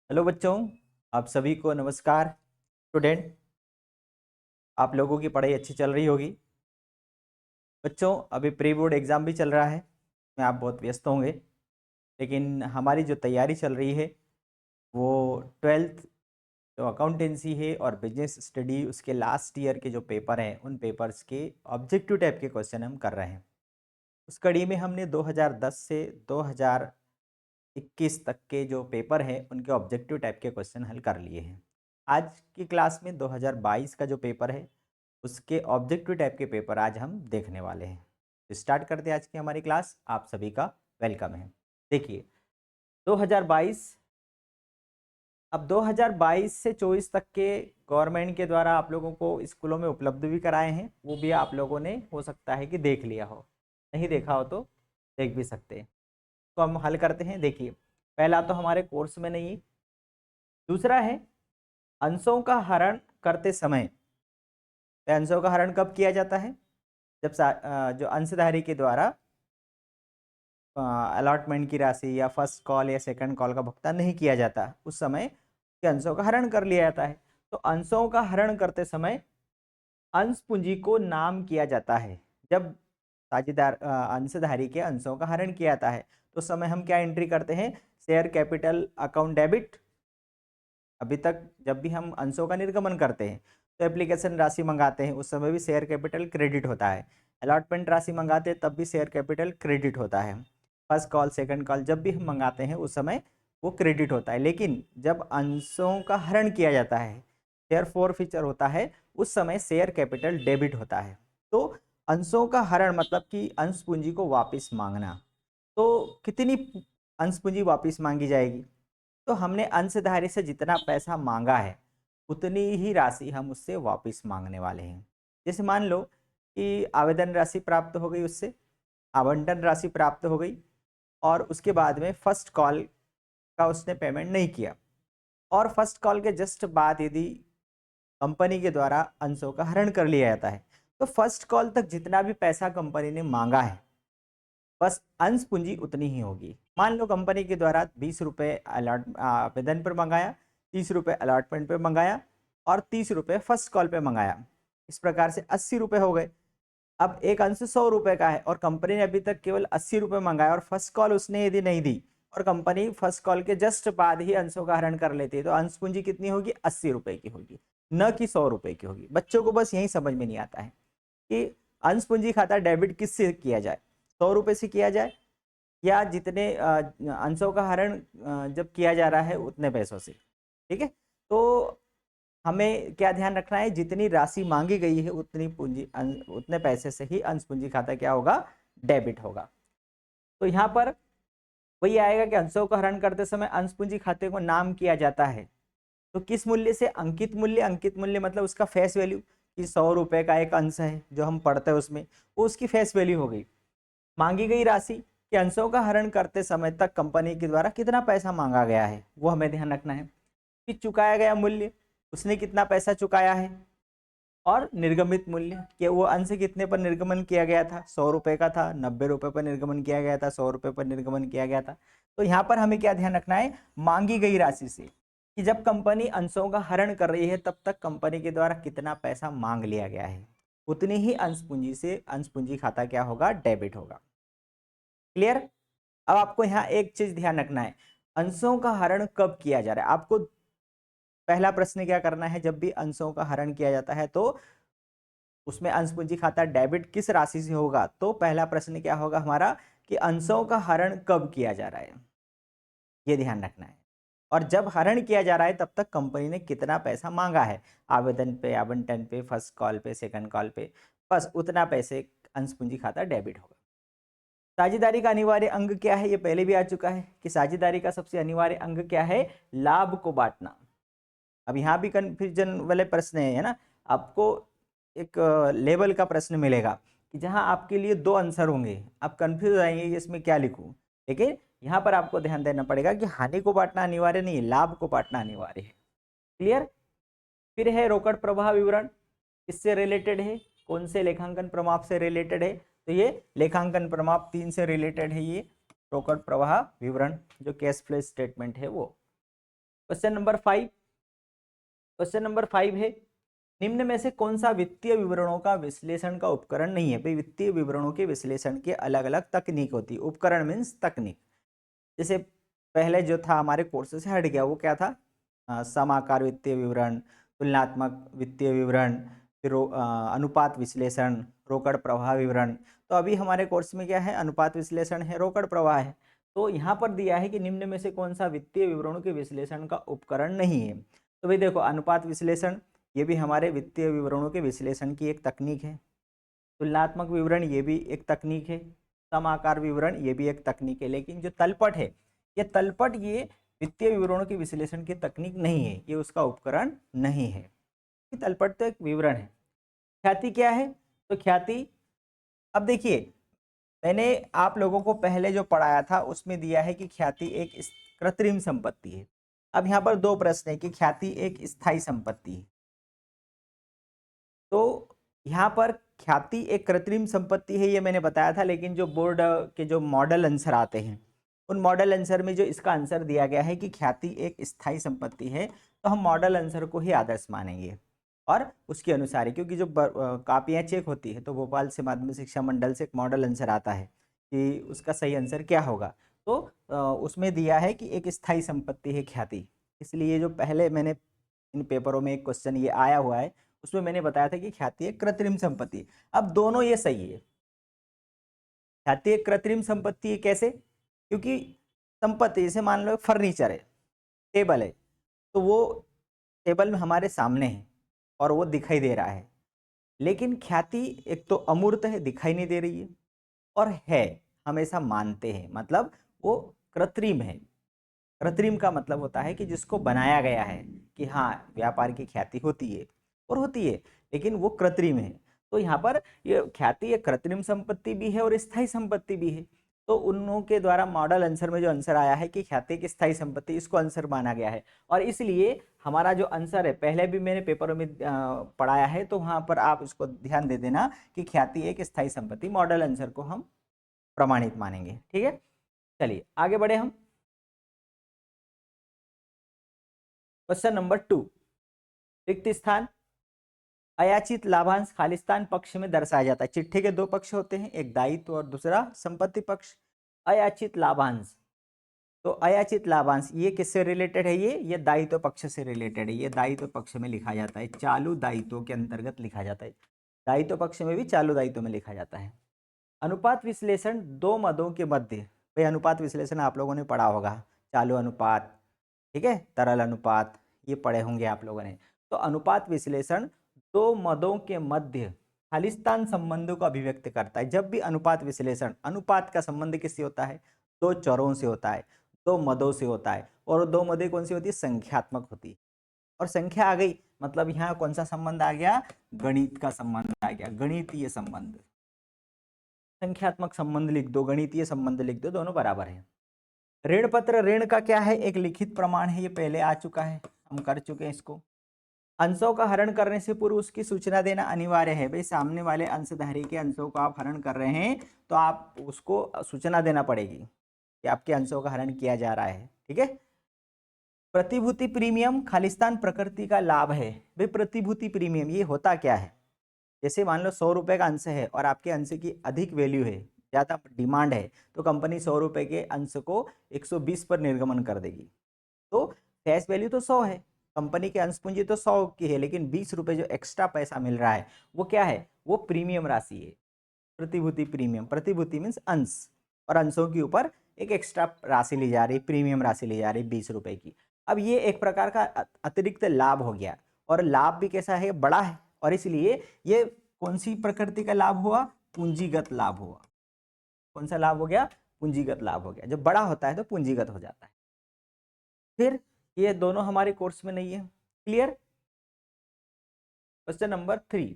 Hello बच्चों, आप सभी को नमस्कार। स्टूडेंट, आप लोगों की पढ़ाई अच्छी चल रही होगी। बच्चों, अभी प्री बोर्ड एग्ज़ाम भी चल रहा है, में आप बहुत व्यस्त होंगे। लेकिन हमारी जो तैयारी चल रही है वो 12th जो अकाउंटेंसी है और बिजनेस स्टडी उसके लास्ट ईयर के जो पेपर हैं उन पेपर्स के ऑब्जेक्टिव टाइप के क्वेश्चन हम कर रहे हैं। उस कड़ी में हमने 2010 से 2021 तक के जो पेपर हैं उनके ऑब्जेक्टिव टाइप के क्वेश्चन हल कर लिए हैं। आज की क्लास में 2022 का जो पेपर है उसके ऑब्जेक्टिव टाइप के पेपर आज हम देखने वाले हैं। तो स्टार्ट करते हैं आज की हमारी क्लास। आप सभी का वेलकम है। देखिए 2022, अब 2022 से 24 तक के गवर्नमेंट के द्वारा आप लोगों को स्कूलों में उपलब्ध भी कराए हैं, वो भी आप लोगों ने हो सकता है कि देख लिया हो, नहीं देखा हो तो देख भी सकते हैं। तो हम हल करते हैं। देखिए, पहला तो हमारे कोर्स में नहीं, दूसरा है अंशों का हरण करते समय। अंशों का हरण कब किया जाता है? जब जो अंशधारी के द्वारा अलॉटमेंट की राशि या फर्स्ट कॉल या सेकंड कॉल का भुगतान नहीं किया जाता, उस समय के अंशों का हरण कर लिया जाता है। तो अंशों का हरण करते समय अंश पूंजी को नाम किया जाता है। जब अंशधारी के अंशों का हरण किया जाता है तो उस समय हम क्या एंट्री करते हैं? Share capital account debit. अभी तक जब भी हम अंशों का निर्गमन करते हैं तो एप्लीकेशन राशि मंगाते हैं, उस समय भी शेयर कैपिटल क्रेडिट होता है। अलॉटमेंट राशि मंगाते हैं तब भी शेयर कैपिटल क्रेडिट होता है। फर्स्ट कॉल सेकंड कॉल जब भी हम मंगाते हैं उस समय वो क्रेडिट होता है। लेकिन जब अंशों का हरण किया जाता है, शेयर फॉरफीचर होता है, उस समय शेयर कैपिटल डेबिट होता है। तो अंशों का हरण मतलब कि अंश पूंजी को वापस मांगना। तो कितनी अंश पूंजी वापस मांगी जाएगी? तो हमने अंशधारी से जितना पैसा मांगा है उतनी ही राशि हम उससे वापस मांगने वाले हैं। जैसे मान लो कि आवेदन राशि प्राप्त हो गई, उससे आवंटन राशि प्राप्त हो गई और उसके बाद में फर्स्ट कॉल का उसने पेमेंट नहीं किया, और फर्स्ट कॉल के जस्ट बाद यदि कंपनी के द्वारा अंशों का हरण कर लिया जाता है तो फर्स्ट कॉल तक जितना भी पैसा कंपनी ने मांगा है बस अंश पूंजी उतनी ही होगी। मान लो कंपनी के द्वारा 20 रुपये आवेदन पर मंगाया, 30 रुपये अलॉटमेंट पे मंगाया और 30 रुपये फर्स्ट कॉल पे मंगाया। इस प्रकार से 80 रुपये हो गए। अब एक अंश 100 रुपये का है और कंपनी ने अभी तक केवल 80 रुपये मंगाया और फर्स्ट कॉल उसने यदि नहीं दी और कंपनी फर्स्ट कॉल के जस्ट बाद ही अंशों का हरण कर लेती है तो अंश पूंजी कितनी होगी? 80 रुपये की होगी, न कि 100 रुपये की होगी। बच्चों को बस यही समझ में नहीं आता है कि अंश पूंजी खाता डेबिट किससे किया जाए, 100 रुपये से किया जाए या जितने अंशों का हरण जब किया जा रहा है उतने पैसों से। ठीक है, तो हमें क्या ध्यान रखना है? जितनी राशि मांगी गई है उतनी पूंजी उतने पैसे से ही अंश पूंजी खाता क्या होगा? डेबिट होगा। तो यहाँ पर वही आएगा कि अंशों का हरण करते समय अंश पूंजी खाते को नाम किया जाता है। तो किस मूल्य से? अंकित मूल्य। अंकित मूल्य मतलब उसका फेस वैल्यू, कि 100 रुपये का एक अंश है जो हम पढ़ते हैं उसमें, वो उसकी फेस वैल्यू हो गई। मांगी गई राशि के अंशों का हरण करते समय तक कंपनी के द्वारा कितना पैसा मांगा गया है वो हमें ध्यान रखना है। कि चुकाया गया मूल्य, उसने कितना पैसा चुकाया है, और निर्गमित मूल्य कि वो अंश कितने पर निर्गमन किया गया था? 100 रुपये का था, 90 रुपये पर निर्गमन किया गया था, 100 रुपये पर निर्गमन किया गया था। तो यहाँ पर हमें क्या ध्यान रखना है? मांगी गई राशि से कि जब कंपनी अंशों का हरण कर रही है तब तक कंपनी के द्वारा कितना पैसा मांग लिया गया है, उतनी ही अंश पूंजी से अंश पूंजी खाता क्या होगा? डेबिट होगा। क्लियर? अब आपको यहाँ एक चीज ध्यान रखना है, अंशों का हरण कब किया जा रहा है। आपको पहला प्रश्न क्या करना है? जब भी अंशों का हरण किया जाता है तो उसमें अंश पूंजी खाता डेबिट किस राशि से होगा? तो पहला प्रश्न क्या होगा हमारा कि अंशों का हरण कब किया जा रहा है, ये ध्यान रखना है। और जब हरण किया जा रहा है तब तक कंपनी ने कितना पैसा मांगा है, आवेदन पे, आवंटन पे, फर्स्ट कॉल पे, सेकंड कॉल पे, बस उतना पैसे अंश पूंजी खाता डेबिट होगा। साझेदारी का अनिवार्य अंग क्या है? ये पहले भी आ चुका है कि साझेदारी का सबसे अनिवार्य अंग क्या है? लाभ को बांटना। अब यहाँ भी कंफ्यूजन वाले प्रश्न है ना। आपको एक लेवल का प्रश्न मिलेगा कि जहाँ आपके लिए दो आंसर होंगे, आप कंफ्यूज हो जाएंगे कि इसमें क्या लिखूं। लेकिन यहाँ पर आपको ध्यान देना पड़ेगा कि हानि को बांटना अनिवार्य नहीं है, लाभ को बांटना अनिवार्य है। क्लियर? फिर है रोकड़ प्रवाह विवरण, किससे रिलेटेड है? कौन से लेखांकन प्रमाप से रिलेटेड है? तो ये लेखांकन प्रमाप 3 से रिलेटेड है। ये रोकड़ प्रवाह विवरण जो कैश फ्लो स्टेटमेंट है वो। क्वेश्चन नंबर 5 है, निम्न में से कौन सा वित्तीय विवरणों का विश्लेषण का उपकरण नहीं है? भाई वित्तीय विवरणों के विश्लेषण के अलग अलग तकनीक होती है। उपकरण मीन्स तकनीक। जैसे पहले जो था हमारे कोर्स से हट गया, वो क्या था? समाकार वित्तीय विवरण, तुलनात्मक वित्तीय विवरण, फिर अनुपात विश्लेषण, रोकड़ प्रवाह विवरण। तो अभी हमारे कोर्स में क्या है? अनुपात विश्लेषण है, रोकड़ प्रवाह है। तो यहाँ पर दिया है कि निम्न में से कौन सा वित्तीय विवरणों के विश्लेषण का उपकरण नहीं है। तो भाई देखो, अनुपात विश्लेषण ये भी हमारे वित्तीय विवरणों के विश्लेषण की एक तकनीक है। तुलनात्मक विवरण ये भी एक तकनीक है। समाकार विवरण ये भी एक तकनीक है। लेकिन जो तलपट है, ये वित्तीय विवरणों के विश्लेषण की तकनीक नहीं है, ये उसका उपकरण नहीं है। तलपट तो एक विवरण है। ख्याति क्या है? तो ख्याति, अब देखिए, मैंने आप लोगों को पहले जो पढ़ाया था उसमें दिया है कि ख्याति एक कृत्रिम संपत्ति है। अब यहाँ पर दो प्रश्न है कि ख्याति एक स्थायी संपत्ति है। तो यहाँ पर ख्याति एक कृत्रिम संपत्ति है, ये मैंने बताया था। लेकिन जो बोर्ड के जो मॉडल आंसर आते हैं, उन मॉडल आंसर में जो इसका आंसर दिया गया है कि ख्याति एक स्थायी संपत्ति है, तो हम मॉडल आंसर को ही आदर्श मानेंगे और उसके अनुसार ही, क्योंकि जो कापियाँ चेक होती है तो भोपाल से माध्यमिक शिक्षा मंडल से एक मॉडल आंसर आता है कि उसका सही आंसर क्या होगा। तो उसमें दिया है कि एक स्थायी संपत्ति है ख्याति। इसलिए जो पहले मैंने इन पेपरों में एक क्वेश्चन ये आया हुआ है, उसमें मैंने बताया था कि ख्याति एक कृत्रिम संपत्ति है। अब दोनों ये सही है। ख्याति एक कृत्रिम संपत्ति है कैसे? क्योंकि संपत्ति, जैसे मान लो फर्नीचर है, टेबल है, तो वो टेबल में हमारे सामने है और वो दिखाई दे रहा है। लेकिन ख्याति एक तो अमूर्त है, दिखाई नहीं दे रही है, और है हमेशा मानते हैं, मतलब वो कृत्रिम है। कृत्रिम का मतलब होता है कि जिसको बनाया गया है कि हाँ व्यापार की ख्याति होती है और होती है, लेकिन वो कृत्रिम है। तो यहाँ पर ये ख्याति एक कृत्रिम संपत्ति भी है और स्थायी संपत्ति भी है। तो उन के द्वारा मॉडल आंसर में जो आंसर आया है कि ख्याति एक स्थायी संपत्ति, इसको आंसर माना गया है। और इसलिए हमारा जो आंसर है, पहले भी मैंने पेपरों में पढ़ाया है, तो वहाँ पर आप इसको ध्यान दे देना कि ख्याति एक स्थायी संपत्ति, मॉडल आंसर को हम प्रमाणित मानेंगे। ठीक है, चलिए आगे बढ़े हम। क्वेश्चन नंबर 2, रिक्त स्थान अयाचित लाभांश खालिस्तान पक्ष में दर्शाया जाता है। चिट्ठी के दो पक्ष होते हैं, एक दायित्व और दूसरा संपत्ति पक्ष। अयाचित लाभांश, तो अयाचित लाभांश ये किससे रिलेटेड है? ये दायित्व पक्ष से रिलेटेड है। ये दायित्व पक्ष में लिखा जाता है, चालू दायित्व के अंतर्गत लिखा जाता है। दायित्व पक्ष में भी चालू दायित्व में लिखा जाता है। अनुपात विश्लेषण दो मदों के मध्य, भाई अनुपात विश्लेषण आप लोगों ने पढ़ा होगा, चालू अनुपात, ठीक है, तरल अनुपात, ये पढ़े होंगे आप लोगों ने। तो अनुपात विश्लेषण दो मदों के मध्य खालिस्तान संबंधों को अभिव्यक्त करता है। जब भी अनुपात विश्लेषण, अनुपात का संबंध किससे होता है? दो चरों से होता है, दो मदों से होता है। और दो मदें कौन सी होती है? संख्यात्मक होती है। और संख्या आ गई मतलब यहाँ कौन सा संबंध आ गया? गणित का संबंध आ गया, गणितीय संबंध। संख्यात्मक संबंध लिख दो, गणितीय संबंध लिख दो, दोनों बराबर है। ऋण पत्र, ऋण का क्या है? एक लिखित प्रमाण है, ये पहले आ चुका है, हम कर चुके हैं इसको। अंशों का हरण करने से पूर्व उसकी सूचना देना अनिवार्य है। भाई सामने वाले अंशधारी के अंशों को आप हरण कर रहे हैं तो आप उसको सूचना देना पड़ेगी कि आपके अंशों का हरण किया जा रहा है। ठीक है। प्रतिभूति प्रीमियम खालिस्तान प्रकृति का लाभ है। भाई प्रतिभूति प्रीमियम ये होता क्या है? जैसे मान लो 100 रुपए का अंश है और आपके अंश की अधिक वैल्यू है, ज़्यादा डिमांड है, तो कंपनी 100 रुपए के अंश को 120 पर निर्गमन कर देगी। तो फेस वैल्यू तो 100 है, कंपनी के अंश पूंजी तो 100 की है, लेकिन 20 रुपए जो एक्स्ट्रा पैसा मिल रहा है वो क्या है? वो प्रीमियम राशि है, प्रतिभूति प्रीमियम। प्रतिभूति मीन्स अंश, और अंशों के ऊपर एक एक्स्ट्रा राशि ली जा रही, प्रीमियम राशि ली जा रही 20 रुपए की। अब ये एक प्रकार का अतिरिक्त लाभ हो गया, और लाभ भी कैसा है? बड़ा है, और इसलिए ये कौन सी प्रकृति का लाभ हुआ? पूंजीगत लाभ हुआ। कौन सा लाभ हो गया? पूंजीगत लाभ हो गया। जब बड़ा होता है तो पूंजीगत हो जाता है। फिर ये दोनों हमारे कोर्स में नहीं है। क्लियर। क्वेश्चन नंबर 3,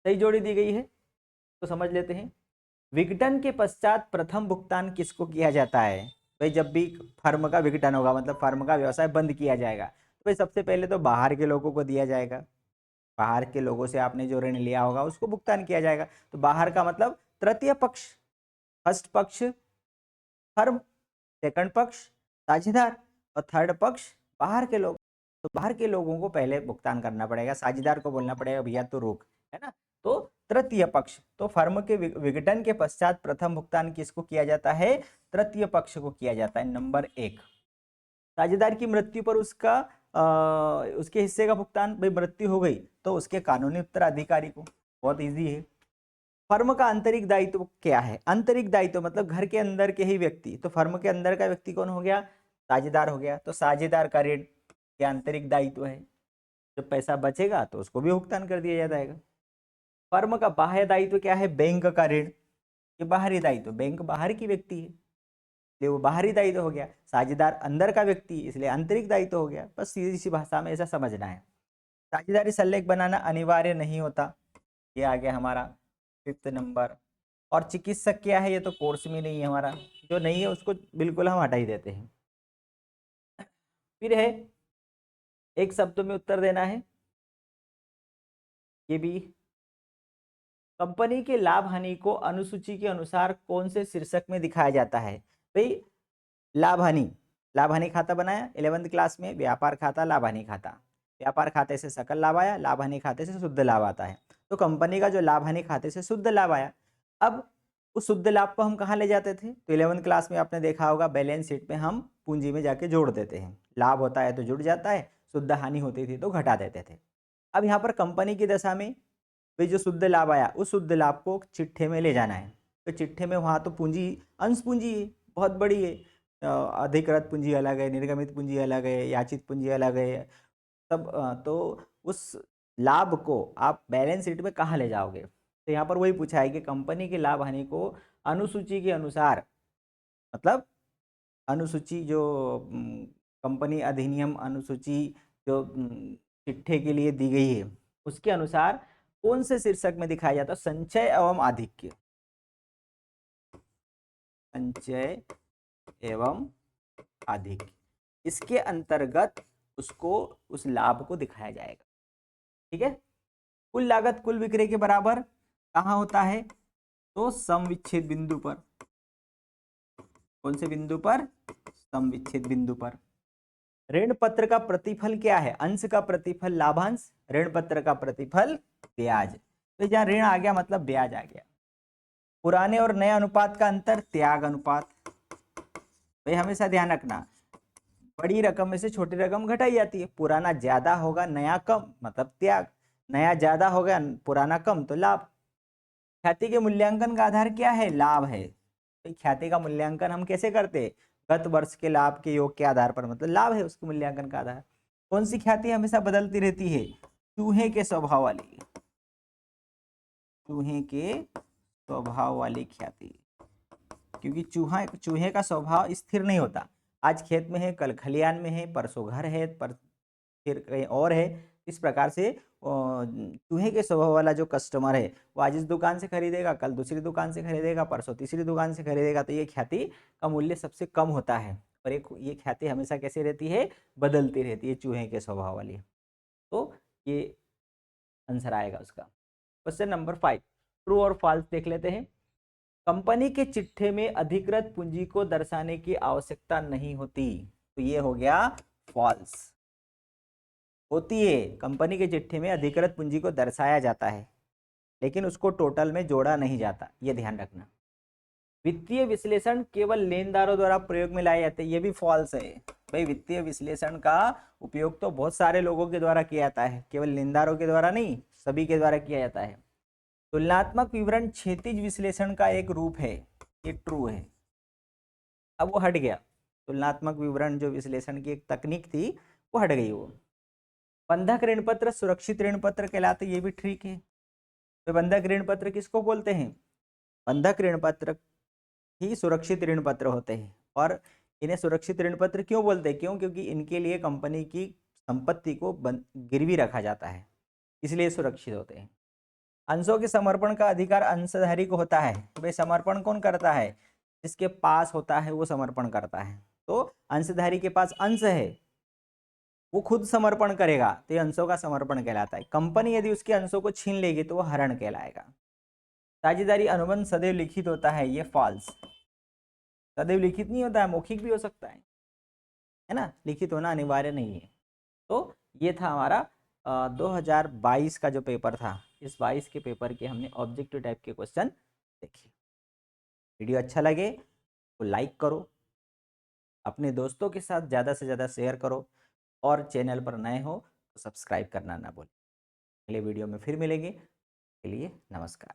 सही जोड़ी दी गई है तो समझ लेते हैं। विघटन के पश्चात प्रथम भुगतान किसको किया जाता है? भाई जब भी फर्म का विघटन होगा, मतलब फर्म का व्यवसाय बंद किया जाएगा, तो भाई सबसे पहले तो बाहर के लोगों को दिया जाएगा। बाहर के लोगों से आपने जो ऋण लिया होगा उसको भुगतान किया जाएगा। तो बाहर का मतलब तृतीय पक्ष, फर्स्ट पक्ष फर्म, सेकंड पक्ष साझेदार, और थर्ड पक्ष बाहर के लोग, तो बाहर के लोगों को पहले भुगतान करना पड़ेगा, साझेदार को बोलना पड़ेगा भैया तो रोक, है ना। तो तृतीय पक्ष, तो फर्म के विघटन के पश्चात प्रथम भुगतान किसको किया जाता है, तृतीय पक्ष को किया जाता है। नंबर 1, साझेदार की मृत्यु पर उसके हिस्से का भुगतान, भाई मृत्यु हो गई तो उसके कानूनी उत्तराधिकारी को, बहुत इजी है। फर्म का आंतरिक दायित्व क्या है, आंतरिक दायित्व मतलब घर के अंदर के ही व्यक्ति, तो फर्म के अंदर का व्यक्ति कौन हो गया, साझेदार हो गया, तो साझेदार का ऋण ये आंतरिक दायित्व है, जब पैसा बचेगा तो उसको भी भुगतान कर दिया जाएगा। फर्म का बाह्य दायित्व क्या है, बैंक का ऋण, ये बाहरी दायित्व, बैंक बाहर की व्यक्ति है इसलिए वो बाहरी दायित्व हो गया, साझेदार अंदर का व्यक्ति इसलिए आंतरिक दायित्व हो गया। बस सीधी सी भाषा में ऐसा समझना है। साझेदारी सल्लेख बनाना अनिवार्य नहीं होता, ये आ गया हमारा 5th नंबर। और चिकित्सक क्या है, ये तो कोर्स में नहीं है हमारा, जो नहीं है उसको बिल्कुल हम हटा ही देते हैं। फिर है एक शब्द में उत्तर देना है, ये भी कंपनी के लाभ हानि को अनुसूची के अनुसार कौन से शीर्षक में दिखाया जाता है। भाई लाभ हानि खाता बनाया 11th क्लास में, व्यापार खाता लाभ हानि खाता, व्यापार खाते से सकल लाभ आया, लाभ हानि खाते से शुद्ध लाभ आता है। तो कंपनी का जो लाभ हानि खाते से शुद्ध लाभ आया, अब उस शुद्ध लाभ को हम कहाँ ले जाते थे, तो 11th क्लास में आपने देखा होगा बैलेंस शीट में हम पूंजी में जाके जोड़ देते हैं, लाभ होता है तो जुड़ जाता है, शुद्ध हानि होती थी तो घटा देते थे। अब यहाँ पर कंपनी की दशा में भाई जो शुद्ध लाभ आया उस शुद्ध लाभ को चिट्ठे में ले जाना है, तो चिट्ठे में वहाँ तो पूंजी अंश पूंजी है, बहुत बड़ी है, अधिकृत पूंजी अलग है, निर्गमित पूंजी अलग है, याचित पूंजी अलग है सब, तो उस लाभ को आप बैलेंस शीट में कहाँ ले जाओगे, तो यहाँ पर वही पूछा है कि कंपनी के लाभ हानि को अनुसूची के अनुसार, मतलब अनुसूची जो कंपनी अधिनियम अनुसूची जो चिट्ठे के लिए दी गई है उसके अनुसार कौन से शीर्षक में दिखाया जाता है, संचय एवं आधिक्य, संचय एवं आधिक्य, इसके अंतर्गत उसको उस लाभ को दिखाया जाएगा। ठीक है, कुल लागत कुल विक्रय के बराबर कहाँ होता है, तो सम विच्छेद बिंदु पर, कौन से बिंदु पर, सम विच्छेद बिंदु पर। ऋण पत्र का प्रतिफल क्या है, अंश का प्रतिफल लाभांश, ऋण पत्र का प्रतिफल ब्याज, तो जहाँ ऋण आ गया मतलब ब्याज आ गया। पुराने और नए अनुपात का अंतर त्याग अनुपात, भाई हमेशा ध्यान रखना बड़ी रकम में से छोटी रकम घटाई जाती है, पुराना ज्यादा होगा नया कम मतलब त्याग, नया ज्यादा होगा पुराना कम तो लाभ। ख्याति के मूल्यांकन का आधार क्या है, लाभ है, तो ख्याति का मूल्यांकन हम कैसे करते हैं, गत वर्ष के लाभ के योग के आधार पर, मतलब लाभ है उसके मूल्यांकन का आधार। कौन सी ख्याति हमेशा बदलती रहती है, चूहे के स्वभाव वाली, चूहे के स्वभाव वाली ख्याति, क्योंकि चूहे का स्वभाव स्थिर नहीं होता, आज खेत में है कल खलियान में है परसों घर है पर फिर कहीं और है, इस प्रकार से चूहे के स्वभाव वाला जो कस्टमर है वो आज इस दुकान से खरीदेगा कल दूसरी दुकान से खरीदेगा परसों तीसरी दुकान से खरीदेगा, तो ये ख्याति का मूल्य सबसे कम होता है, और एक ये ख्याति हमेशा कैसे रहती है, बदलती रहती है, चूहे के स्वभाव वाली। तो ये आंसर आएगा उसका। क्वेश्चन नंबर 5, ट्रू और फॉल्स देख लेते हैं। कंपनी के चिट्ठे में अधिकृत पूंजी को दर्शाने की आवश्यकता नहीं होती, तो ये हो गया फॉल्स। होती है, कंपनी के चिट्ठे में अधिकृत पूंजी को दर्शाया जाता है लेकिन उसको टोटल में जोड़ा नहीं जाता, ये ध्यान रखना। वित्तीय विश्लेषण केवल लेनदारों द्वारा प्रयोग में लाए जाते हैं, ये भी फॉल्स है। भाई वित्तीय विश्लेषण का उपयोग तो बहुत सारे लोगों के द्वारा किया जाता है, केवल लेनदारों के द्वारा नहीं, सभी के द्वारा किया जाता है। तुलनात्मक विवरण क्षैतिज विश्लेषण का एक रूप है, ये ट्रू है, अब वो हट गया। तुलनात्मक विवरण जो विश्लेषण की एक तकनीक थी वो हट गई। वो बंधक ऋण पत्र सुरक्षित ऋण पत्र कहलाते, ये भी ठीक है। तो बंधक ऋण पत्र किसको बोलते हैं, बंधक ऋण पत्र ही सुरक्षित ऋण पत्र होते हैं, और इन्हें सुरक्षित ऋण पत्र क्यों बोलते हैं, क्यों, क्योंकि इनके लिए कंपनी की संपत्ति को गिरवी रखा जाता है, इसलिए सुरक्षित होते हैं। अंशों के समर्पण का अधिकार अंशधारी को होता है, तो भाई समर्पण कौन करता है, जिसके पास होता है वो समर्पण करता है, तो अंशधारी के पास अंश है वो खुद समर्पण करेगा, तो ये अंशों का समर्पण कहलाता है। कंपनी यदि उसके अंशों को छीन लेगी तो वो हरण कहलाएगा। साझेदारी अनुबंध सदैव लिखित होता है, ये फॉल्स, सदैव लिखित नहीं होता है, मौखिक भी हो सकता है। है ना, लिखित होना अनिवार्य नहीं है। तो ये था हमारा 2022 का जो पेपर था, इस 22 के पेपर के हमने ऑब्जेक्टिव टाइप के क्वेश्चन देखे। वीडियो अच्छा लगे तो लाइक करो, अपने दोस्तों के साथ ज़्यादा से ज़्यादा शेयर करो, और चैनल पर नए हो तो सब्सक्राइब करना ना भूलें। अगले वीडियो में फिर मिलेंगे, के लिए नमस्कार।